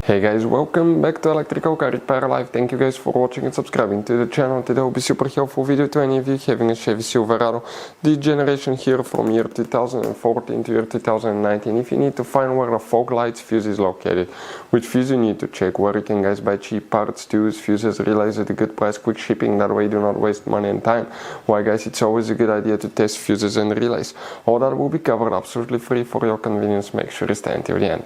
Hey guys, welcome back to Electrical Car Repair Live. Thank you guys for watching and subscribing to the channel. Today will be super helpful video to any of you having a Chevy Silverado, the generation here from year 2014 to year 2019. If you need to find where the fog lights fuse is located, which fuse you need to check, where you can guys buy cheap parts, tools, fuses, relays at a good price, quick shipping, that way you do not waste money and time. Why guys, it's always a good idea to test fuses and relays. All that will be covered absolutely free for your convenience. Make sure you stay until the end.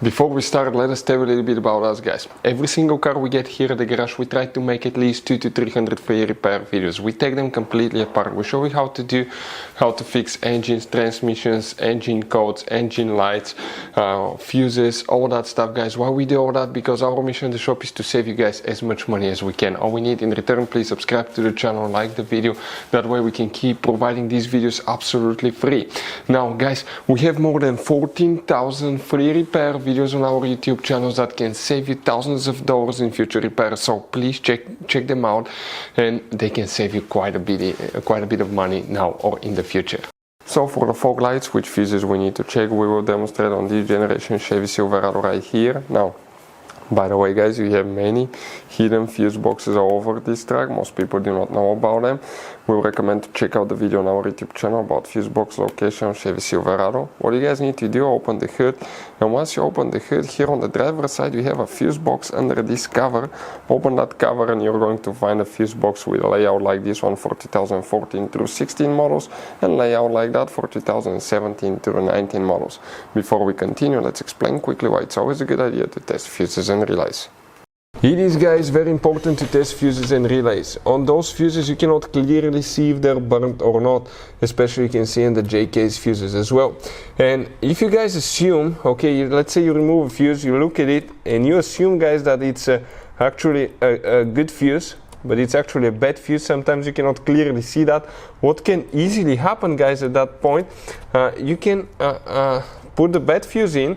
Before we start, let us tell you a little bit about us guys. Every single car we get here at the garage, we try to make at least 200 to 300 free repair videos. We take them completely apart. We show you how to fix engines, transmissions, engine codes, engine lights, fuses, all that stuff guys. Why we do all that? Because our mission in the shop is to save you guys as much money as we can. All we need in return, please subscribe to the channel, like the video. That way we can keep providing these videos absolutely free. Now guys, we have more than 14,000 free repair videos on our YouTube channels that can save you thousands of dollars in future repairs. So please check them out, and they can save you quite a bit of money now or in the future. So for the fog lights, which fuses we need to check, we will demonstrate on this generation Chevy Silverado right here. Now, by the way guys, we have many hidden fuse boxes all over this truck. Most people do not know about them. We recommend to check out the video on our YouTube channel about fuse box location on Chevy Silverado. What you guys need to do, open the hood, and once you open the hood, here on the driver's side you have a fuse box under this cover. Open that cover and you're going to find a fuse box with a layout like this one for 2014 through 16 models, and layout like that for 2017 through 19 models. Before we continue, let's explain quickly why it's always a good idea to test fuses and relays. It is guys very important to test fuses and relays. On those fuses you cannot clearly see if they're burnt or not, especially you can see in the J-case fuses as well. And if you guys assume, okay, let's say you remove a fuse, you look at it and you assume guys that it's actually a good fuse, but it's actually a bad fuse. Sometimes you cannot clearly see that. What can easily happen guys at that point, you can put the bad fuse in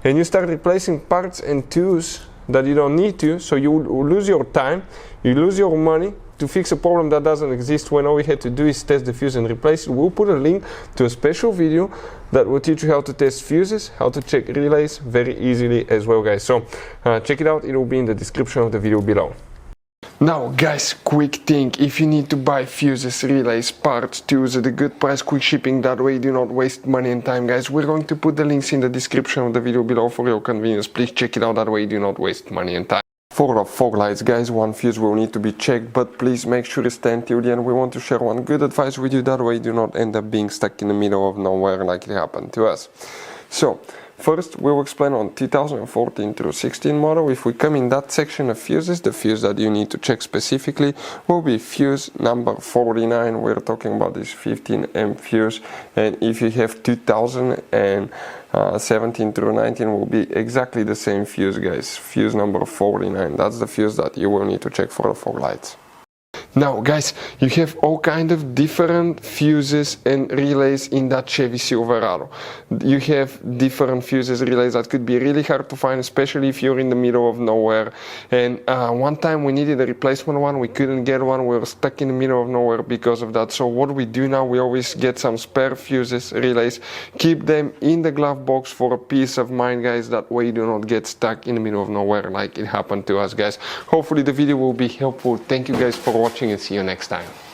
and you start replacing parts and tools that you don't need to, so you lose your time, you lose your money to fix a problem that doesn't exist, when all we had to do is test the fuse and replace it. We'll put a link to a special video that will teach you how to test fuses, how to check relays very easily as well guys. So check it out, it will be in the description of the video below. Now guys, quick thing, if you need to buy fuses, relays, parts, tools at a good price, quick shipping, that way you do not waste money and time guys, we're going to put the links in the description of the video below for your convenience. Please check it out, that way you do not waste money and time. For the fog lights guys, one fuse will need to be checked, but please make sure you stay until the end. We want to share one good advice with you, that way you do not end up being stuck in the middle of nowhere like it happened to us. So first, we will explain on 2014 through 16 model. If we come in that section of fuses, the fuse that you need to check specifically will be fuse number 49. We're talking about this 15 amp fuse. And if you have 2017 through 19, will be exactly the same fuse guys. Fuse number 49. That's the fuse that you will need to check for the fog lights. Now guys, you have all kind of different fuses and relays in that Chevy Silverado. You have different fuses, relays that could be really hard to find, especially if you're in the middle of nowhere. And one time we needed a replacement one, we couldn't get one, we were stuck in the middle of nowhere because of that. So what we do now, we always get some spare fuses, relays, keep them in the glove box for a peace of mind guys, that way you do not get stuck in the middle of nowhere like it happened to us guys. Hopefully the video will be helpful. Thank you guys for watching and see you next time.